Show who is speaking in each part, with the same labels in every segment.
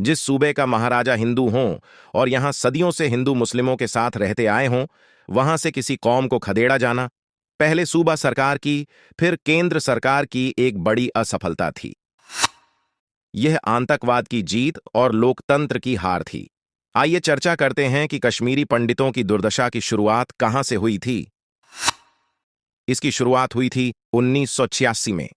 Speaker 1: जिस सूबे का महाराजा हिंदू हों और यहां सदियों से हिंदू मुस्लिमों के साथ रहते आए हों, वहां से किसी कौम को खदेड़ा जाना पहले सूबा सरकार की, फिर केंद्र सरकार की एक बड़ी असफलता थी। यह आतंकवाद की जीत और लोकतंत्र की हार थी। आइए चर्चा करते हैं कि कश्मीरी पंडितों की दुर्दशा की शुरुआत कहां से हुई थी। इसकी शुरुआत हुई थी 1986 में,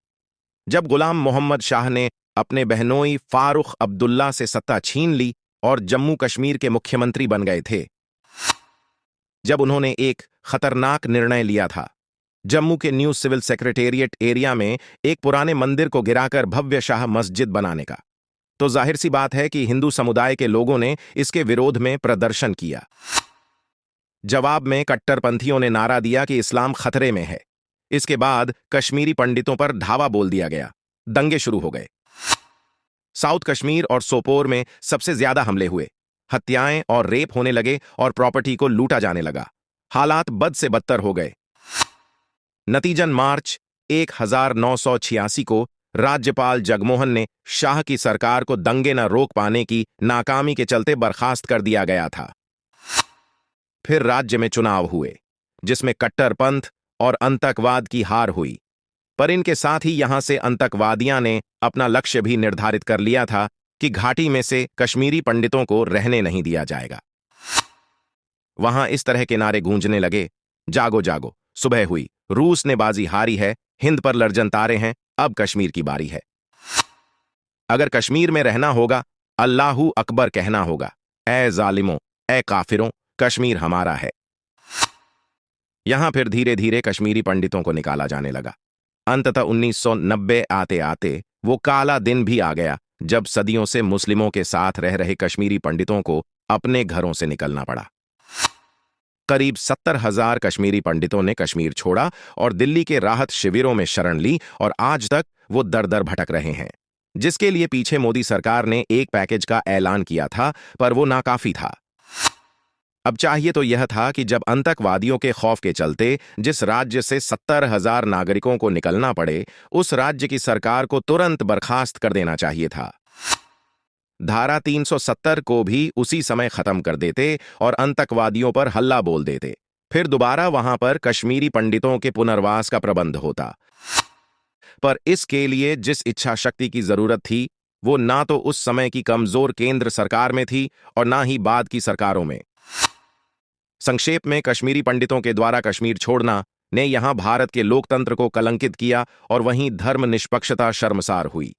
Speaker 1: जब गुलाम मोहम्मद शाह ने अपने बहनोई फारूक अब्दुल्ला से सत्ता छीन ली और जम्मू कश्मीर के मुख्यमंत्री बन गए थे। जब उन्होंने एक खतरनाक निर्णय लिया था, जम्मू के न्यू सिविल सेक्रेटेरिएट एरिया में एक पुराने मंदिर को गिराकर भव्य शाह मस्जिद बनाने का, तो जाहिर सी बात है कि हिंदू समुदाय के लोगों ने इसके विरोध में प्रदर्शन किया। जवाब में कट्टरपंथियों ने नारा दिया कि इस्लाम खतरे में है। इसके बाद कश्मीरी पंडितों पर धावा बोल दिया गया। दंगे शुरू हो गए। साउथ कश्मीर और सोपोर में सबसे ज्यादा हमले हुए, हत्याएं और रेप होने लगे और प्रॉपर्टी को लूटा जाने लगा। हालात बद से बदतर हो गए। नतीजन मार्च 1986 को राज्यपाल जगमोहन ने शाह की सरकार को दंगे न रोक पाने की नाकामी के चलते बर्खास्त कर दिया गया था। फिर राज्य में चुनाव हुए, जिसमें कट्टरपंथ और आतंकवाद की हार हुई, पर इनके साथ ही यहां से आतंकवादियों ने अपना लक्ष्य भी निर्धारित कर लिया था कि घाटी में से कश्मीरी पंडितों को रहने नहीं दिया जाएगा। वहां इस तरह के नारे गूंजने लगे, जागो जागो, सुबह हुई, रूस ने बाजी हारी है, हिंद पर लर्जन तारे हैं, अब कश्मीर की बारी है। अगर कश्मीर में रहना होगा, अल्लाहू अकबर कहना होगा, ए जालिमों, ए काफिरों, कश्मीर हमारा है। यहां फिर धीरे धीरे कश्मीरी पंडितों को निकाला जाने लगा। अंततः 1990 आते आते वो काला दिन भी आ गया, जब सदियों से मुस्लिमों के साथ रह रहे कश्मीरी पंडितों को अपने घरों से निकलना पड़ा। करीब 70,000 कश्मीरी पंडितों ने कश्मीर छोड़ा और दिल्ली के राहत शिविरों में शरण ली, और आज तक वो दर दर भटक रहे हैं, जिसके लिए पीछे मोदी सरकार ने एक पैकेज का ऐलान किया था, पर वो नाकाफी था। अब चाहिए तो यह था कि जब आतंकवादियों के खौफ के चलते जिस राज्य से 70,000 नागरिकों को निकलना पड़े, उस राज्य की सरकार को तुरंत बर्खास्त कर देना चाहिए था। धारा 370 को भी उसी समय खत्म कर देते और आतंकवादियों पर हल्ला बोल देते। फिर दोबारा वहां पर कश्मीरी पंडितों के पुनर्वास का प्रबंध होता। पर इसके लिए जिस इच्छा शक्ति की जरूरत थी, वो ना तो उस समय की कमजोर केंद्र सरकार में थी और ना ही बाद की सरकारों में। संक्षेप में, कश्मीरी पंडितों के द्वारा कश्मीर छोड़ना ने यहां भारत के लोकतंत्र को कलंकित किया और वहीं धर्म निष्पक्षता शर्मसार हुई।